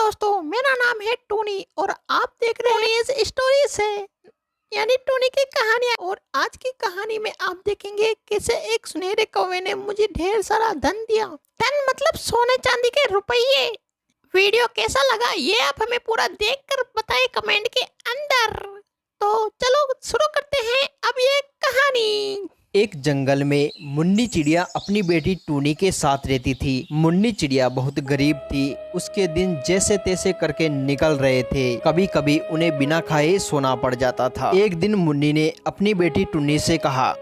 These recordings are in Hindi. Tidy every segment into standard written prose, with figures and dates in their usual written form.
दोस्तों, मेरा नाम है टूनी और आप देख रहे हैं टूनीज स्टोरी से यानी टूनी की कहानियां। और आज की कहानी में आप देखेंगे कैसे एक सुनहरे कौवे ने मुझे ढेर सारा धन दिया। धन मतलब सोने चांदी के रुपये। वीडियो कैसा लगा ये आप हमें पूरा देखकर बताएं कमेंट के अंदर। तो चलो शुरू करते हैं अब ये कहानी। एक जंगल में मुन्नी चिड़िया अपनी बेटी टूनी के साथ रहती थी। मुन्नी चिड़िया बहुत गरीब थी। उसके दिन जैसे तैसे करके निकल रहे थे। कभी कभी उन्हें बिना खाए सोना पड़ जाता था। एक दिन मुन्नी ने अपनी बेटी टूनी से कहा,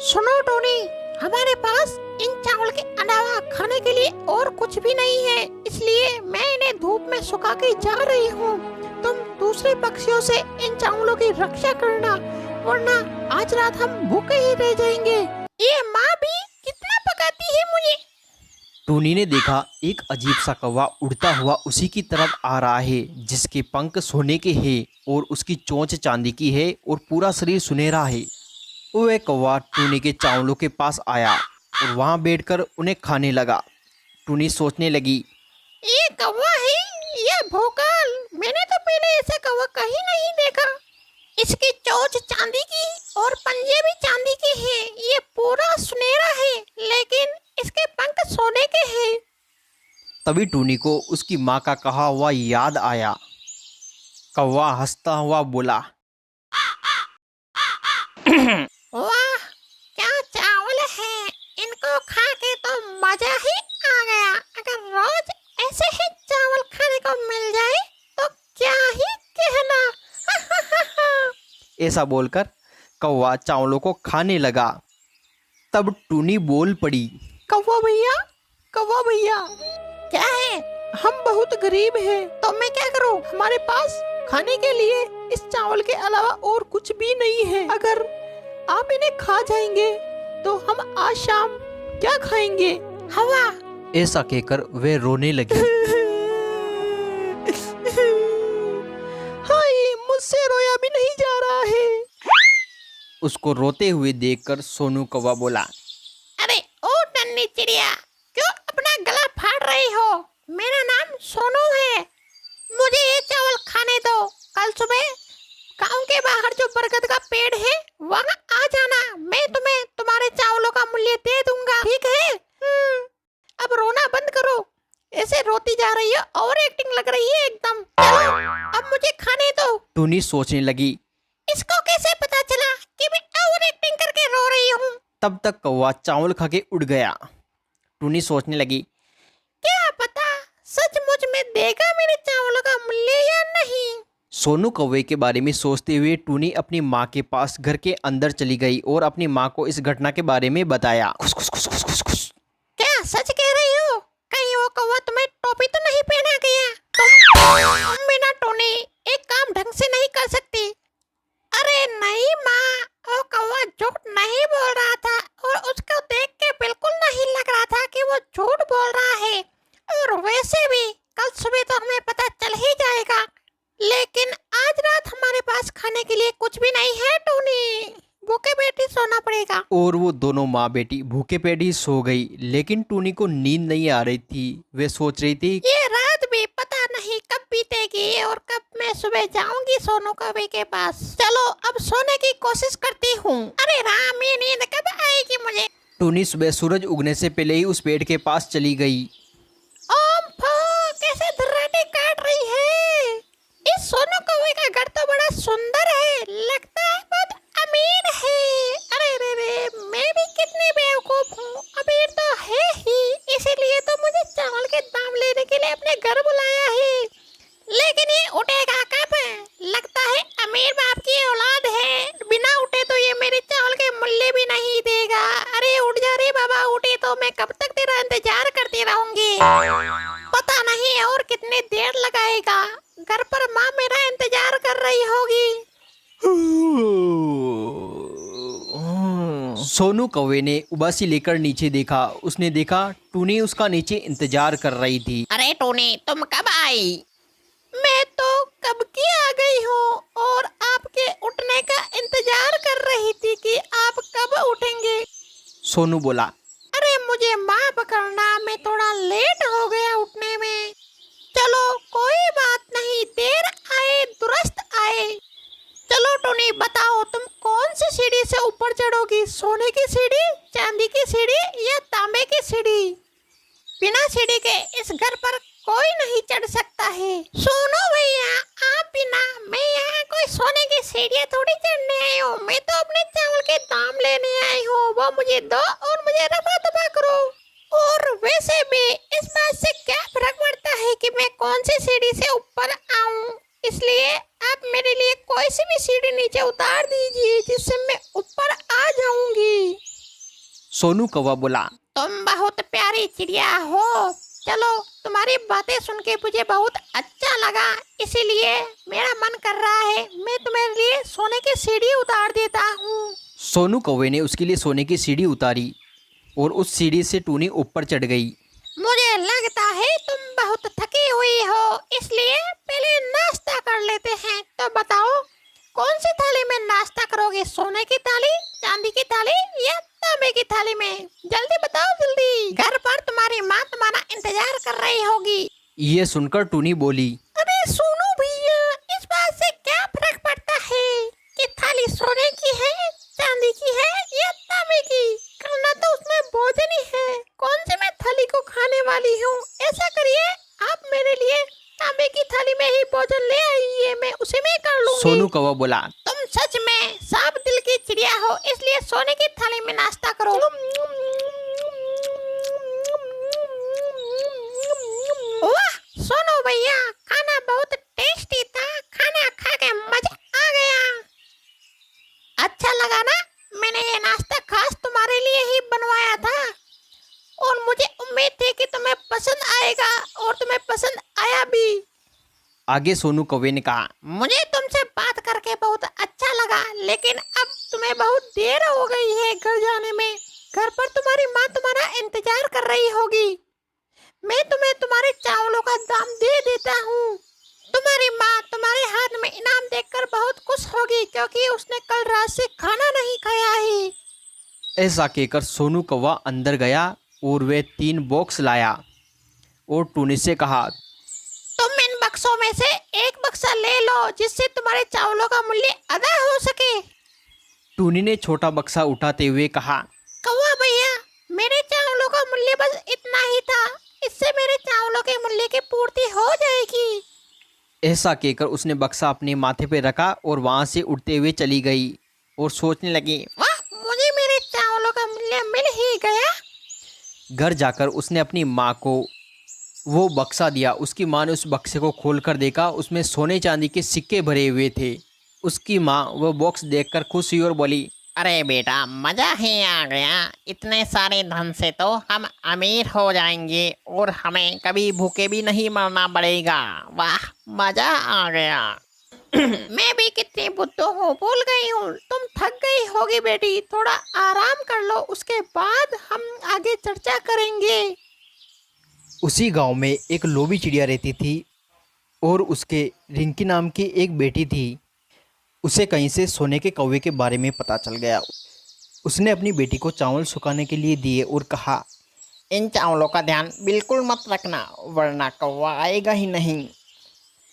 सुनो टूनी, हमारे पास इन चावल के अलावा खाने के लिए और कुछ भी नहीं है, इसलिए मैं इन्हें धूप में सुखा के जा रही हूँ। तुम दूसरे पक्षियों से इन चावलों की रक्षा करना, वरना आज रात हम भूखे ही रह जाएंगे। ये माँ भी कितना पकाती है मुझे। टूनी ने देखा एक अजीब सा कौवा उड़ता हुआ उसी की तरफ आ रहा है, जिसके पंख सोने के हैं और उसकी चोंच चांदी की है और पूरा शरीर सुनहरा है। वह कौवा टूनी के चावलों के पास आया और वहां बैठकर उन्हें खाने लगा। टूनी सोचने लगी, ये कौवा है या भोकाल? मैंने तो पहले ऐसा कौवा कहीं नहीं देखा। इसकी चोंच चांदी की और पंजे भी चांदी के हैं। ये पूरा सुनहरा है, लेकिन इसके पंख सोने के हैं। तभी टूनी को उसकी माँ का कहा हुआ याद आया। कौवा हंसता हुआ बोला, वाह, क्या चावल है! इनको खा के तो मजा ही आ गया। अगर रोज ऐसे ही चावल खाने को मिल जाए तो क्या ही कहना। ऐसा बोलकर कौवा चावलों को खाने लगा। तब टूनी बोल पड़ी, कौवा भैया, कौवा भैया, क्या है? हम बहुत गरीब हैं, तो मैं क्या करूं? हमारे पास खाने के लिए इस चावल के अलावा और कुछ भी नहीं है। अगर आप इन्हें खा जाएंगे तो हम आज शाम क्या खाएंगे? हवा। ऐसा कहकर वे रोने लगी। हाय, मुझसे रोया भी नहीं जा रहा है। उसको रोते हुए देखकर सोनू कौवा बोला, अरे ओ नन्ही चिड़िया, क्यों अपना गला फाड़ रही हो? मेरा नाम सोनू है। मुझे ये चावल खाने दो। कल सुबह गांव के बाहर जो बरगद का पेड़ है वहाँ आ जाना। मैं तुम्हें तुम्हारे चावलों का मूल्य दे दूंगा, ठीक है? अब रोना बंद करो। ऐसे रोती जा रही है, ओवर एक्टिंग लग रही है एकदम। चलो अब मुझे खाने दो। टूनी सोचने लगी, इसको कैसे पता चला कि मैं ओवर एक्टिंग करके रो रही हूँ? तब तक कौवा चावल खा के उड़ गया। टूनी सोचने लगी, क्या पता सचमुच में देगा मेरे चावलों का मूल्य या नहीं। सोनू कौवे के बारे में सोचते हुए टूनी अपनी माँ के पास घर के अंदर चली गई और अपनी माँ को इस घटना के बारे में बताया। खुश खुश खुश खुश खुश खुश। क्या सच कह रही हो? कहीं वो कौवा तुम्हें टोपी तो नहीं पहना गया? तुम बिना टूनी एक काम ढंग से नहीं कर सकती। अरे नहीं माँ, वो कौवा झूठ नहीं बोल रहा था और उसको देख के बिल्कुल नहीं लग रहा था कि वो झूठ बोल रहा है। और वैसे भी कल सुबह तो हमें पता चल ही जाएगा। लेकिन आज रात हमारे पास खाने के लिए कुछ भी नहीं है टूनी। भूखे पेट ही सोना पड़ेगा। और वो दोनों माँ बेटी भूखे पेट ही सो गई। लेकिन टूनी को नींद नहीं आ रही थी। वे सोच रही थी, ये रात भी पता नहीं कब बीतेगी और कब मैं सुबह जाऊंगी सोनू कौवे के पास। चलो अब सोने की कोशिश करती हूँ। अरे राम, ये नींद कब आएगी मुझे? टूनी सुबह सूरज उगने से पहले ही उस पेड़ के पास चली गई। ओम फो, कैसे धर्राटे काट रही है। इस सोनू कौवे का घर तो बड़ा सुंदर है, लगता है बहुत अमीर है। अरे रे रे, मैं भी कितनी बेवकूफ हूँ। अमीर तो है ही, इसीलिए तो मुझे चावल के दाम लेने के लिए अपने घर बुलाया है। लेकिन ये उठेगा कब? लगता है अमीर बाप की औलाद है। बिना उठे तो ये मेरे चावल के मूल्य भी नहीं देगा। अरे उठ जा रे बाबा, उठे तो मैं कब तक तेरा इंतजार करती रहूंगी। पता नहीं और कितनी देर लगाएगा। घर पर माँ मेरा इंतजार कर रही होगी। सोनू कौवे ने उबासी लेकर नीचे देखा। उसने देखा टूनी उसका नीचे इंतजार कर रही थी। अरे टूनी, तुम कब आई? मैं तो कब की आ गई हूँ और आपके उठने का इंतजार कर रही थी कि आप कब उठेंगे। सोनू बोला, अरे मुझे माफ करना, मैं थोड़ा लेट हो गया उठने में। चलो कोई बात कोई नहीं चढ़ सकता है। सुनो भैया, आप भी ना, मैं यहाँ कोई सोने की सीढ़ियाँ थोड़ी चढ़ने आई हूँ। मैं तो अपने चावल के दाम लेने आई हूँ, वो मुझे दो और मुझे रफा दफा करो। और वैसे भी इस बात से क्या फर्क पड़ता है कि मैं कौन सी सीढ़ी से ऊपर आऊँ। इसलिए आप मेरे लिए कोई सी भी सीढ़ी नीचे उतार दीजिए जिससे मैं ऊपर आ जाऊंगी। सोनू कौवा बोला, तुम बहुत प्यारी चिड़िया हो। चलो, तुम्हारी बातें सुन के मुझे बहुत अच्छा लगा, इसीलिए मेरा मन कर रहा है मैं तुम्हारे लिए सोने की सीढ़ी उतार देता हूँ। सोनू कौवे ने उसके लिए सोने की सीढ़ी उतारी और उस सीढ़ी से टूनी ऊपर चढ़ गई। मुझे लगता है तुम बहुत थकी हुई हो, इसलिए पहले नाश्ता कर लेते हैं। तो बताओ, कौन सी थाली में नाश्ता करोगे? सोने की थाली, चांदी की थाली या तांबे की थाली में? जल्दी बताओ, जल्दी। घर पर तुम्हारी माँ तुम्हारा इंतजार कर रही होगी। ये सुनकर टूनी बोली, अरे सुनो भैया, इस बात से क्या फर्क पड़ता है कि थाली सोने की है, चांदी की है या तांबे की? खाना तो उसमें भोजन ही है। कौन से मैं थाली को खाने वाली हूँ? ऐसा करिए, आप मेरे लिए तांबे की थाली में ही भोजन ले आइए, मैं उसी में कर लूंगी। सोनू कौवा बोला, तुम सच में साफ दिल की चिड़िया हो, इसलिए सोने की थाली में नाश्ता करो। वाह सोनू भैया, खाना बहुत टेस्टी था। खाना खा के मजा आ गया। अच्छा लगा ना? मैंने ये नाश्ता खास तुम्हारे लिए ही बनवाया था और मुझे उम्मीद थी कि तुम्हें पसंद आएगा और तुम्हें पसंद आया भी। आगे सोनू कौवे ने कहा, मुझे तुमसे बात करके बहुत अच्छा लगा, लेकिन अब तुम्हें बहुत देर हो गई है घर जाने में। घर पर तुम्हारी माँ तुम्हारा इंतजार कर रही होगी। मैं तुम्हें तुम्हारे चावलों का दाम दे देता हूँ। तुम्हारी माँ तुम्हारे हाथ में इनाम देखकर बहुत खुश होगी, क्योंकि उसने कल रात से खाना नहीं खाया है। ऐसा कहकर सोनू कौवा अंदर गया और वे 3 बॉक्स लाया और टूनी से कहा, तुम इन बक्सों में से एक बक्सा ले लो, जिससे तुम्हारे चावलों का मूल्य अदा हो सके। टूनी ने छोटा बक्सा उठाते हुए कहा, कौवा भैया, मेरे चावलों का मूल्य बस इतना ही था, इससे मेरे चावलों के मूल्य की पूर्ति हो जाएगी। ऐसा कहकर उसने बक्सा अपने माथे पे रखा और वहां से उड़ते हुए चली गई और सोचने लगी, वाह, मुझे मेरे चावलों का मूल्य मिल ही गया। घर जाकर उसने अपनी माँ को वो बक्सा दिया। उसकी माँ ने उस बक्से को खोलकर देखा, उसमें सोने चांदी के सिक्के भरे हुए थे। उसकी माँ वो बॉक्स देखकर खुश हुई और बोली, अरे बेटा, मजा ही आ गया। इतने सारे धन से तो हम अमीर हो जाएंगे और हमें कभी भूखे भी नहीं मरना पड़ेगा। वाह, मजा आ गया। मैं भी कितनी बुद्धू हूँ, भूल गई हूँ। तुम थक गई होगी बेटी, थोड़ा आराम कर लो, उसके बाद हम आगे चर्चा करेंगे। उसी गांव में एक लोभी चिड़िया रहती थी और उसके रिंकी नाम की एक बेटी थी। उसे कहीं से सोने के कौवे के बारे में पता चल गया। उसने अपनी बेटी को चावल सुखाने के लिए दिए और कहा, इन चावलों का ध्यान बिल्कुल मत रखना, वरना कौवा आएगा ही नहीं।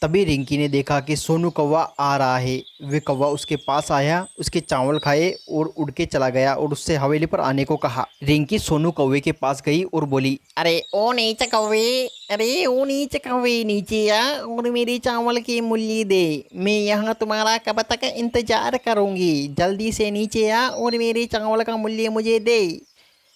तभी रिंकी ने देखा कि सोनू कौवा आ रहा है। वे कौवा उसके पास आया, उसके चावल खाए और उड़ के चला गया और उससे हवेली पर आने को कहा। रिंकी सोनू कौवे के पास गई और बोली, अरे ओ नीचे कौवे, अरे ओ नीचे कौवे, नीचे आ और मेरे चावल के मूल्य दे। मैं यहाँ तुम्हारा कब तक इंतजार करूँगी। जल्दी से नीचे आ और मेरे चावल का मूल्य मुझे दे।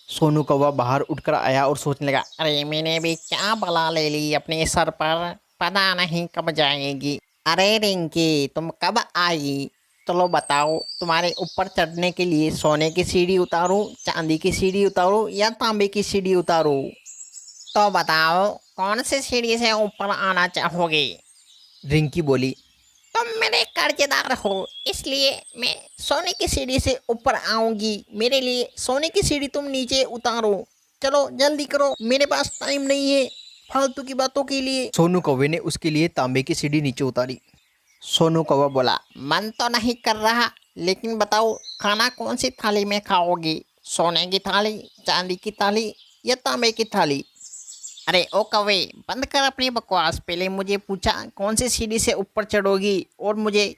सोनू कौवा बाहर उठकर आया और सोचने लगा, अरे मैंने भी क्या बला ले ली अपने सर पर, पता नहीं कब जाएगी। अरे रिंकी, तुम कब आई? चलो बताओ, तुम्हारे ऊपर चढ़ने के लिए सोने की सीढ़ी उतारूं, चांदी की सीढ़ी उतारूं या तांबे की सीढ़ी उतारूं? तो बताओ, कौन सी सीढ़ी से ऊपर आना चाहोगे? रिंकी बोली, तुम मेरे कर्जदार हो, इसलिए मैं सोने की सीढ़ी से ऊपर आऊंगी। मेरे लिए सोने की सीढ़ी तुम नीचे उतारो। चलो जल्दी करो, मेरे पास टाइम नहीं है फालतू की बातों के लिए। सोनू कौवे ने उसके लिए तांबे की सीढ़ी नीचे उतारी। सोनू कौवा बोला, मन तो नहीं कर रहा, लेकिन बताओ खाना कौन सी थाली में खाओगे? सोने की थाली, चांदी की थाली या तांबे की थाली? अरे ओ कौवे, बंद कर अपनी बकवास। पहले मुझे पूछा कौन सी सीढ़ी से ऊपर चढ़ोगी और मुझे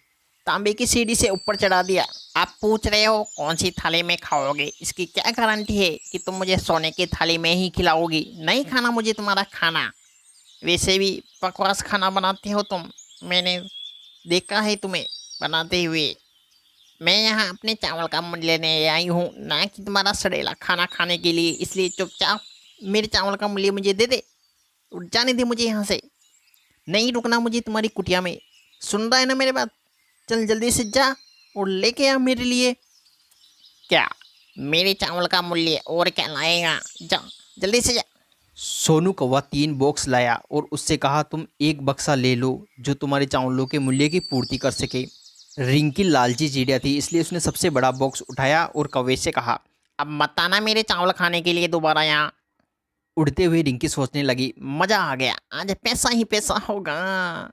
तांबे की सीढ़ी से ऊपर चढ़ा दिया। आप पूछ रहे हो कौन सी थाली में खाओगे। इसकी क्या गारंटी है कि तुम मुझे सोने की थाली में ही खिलाओगी? नहीं खाना मुझे तुम्हारा खाना। वैसे भी बकवास खाना बनाते हो तुम, मैंने देखा है तुम्हें बनाते हुए। मैं यहाँ अपने चावल का मूल्य लेने आई हूँ, ना कि तुम्हारा सड़ेला खाना खाने के लिए। इसलिए चुपचाप मेरे चावल का मूल्य मुझे दे दे, उठ जाने दे मुझे यहाँ से। नहीं रुकना मुझे तुम्हारी कुटिया में, सुन रहा है ना मेरे बात? चल जल्दी से जा और लेके आ मेरे लिए। क्या मेरे चावल का मूल्य और क्या लाएगा? जा जल्दी से जा। सोनू कौवा 3 बॉक्स लाया और उससे कहा तुम एक बक्सा ले लो जो तुम्हारे चावलों के मूल्य की पूर्ति कर सके। रिंकी लालची चिड़िया थी, इसलिए उसने सबसे बड़ा बॉक्स उठाया और कौवे से कहा। अब मत आना मेरे चावल खाने के लिए दोबारा यहाँ। उड़ते हुए रिंकी सोचने लगी, मजा आ गया, आज पैसा ही पैसा होगा।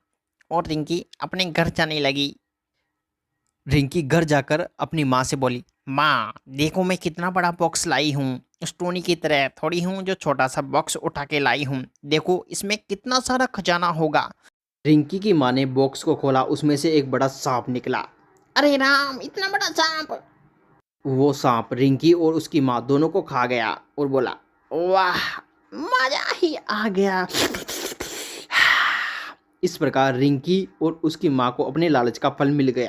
और रिंकी अपने घर जाने लगी। रिंकी घर जाकर अपनी माँ से बोली, माँ देखो मैं कितना बड़ा बॉक्स लाई हूँ, उस टोनी की तरह थोड़ी हूँ जो छोटा सा बॉक्स उठा के लाई हूँ। देखो इसमें कितना सारा खजाना होगा। रिंकी की माँ ने बॉक्स को खोला, उसमें से एक बड़ा सांप निकला। अरे राम, इतना बड़ा सांप! वो सांप रिंकी और उसकी माँ दोनों को खा गया और बोला, वाह, मजा ही आ गया। इस प्रकार रिंकी और उसकी माँ को अपने लालच का फल मिल गया।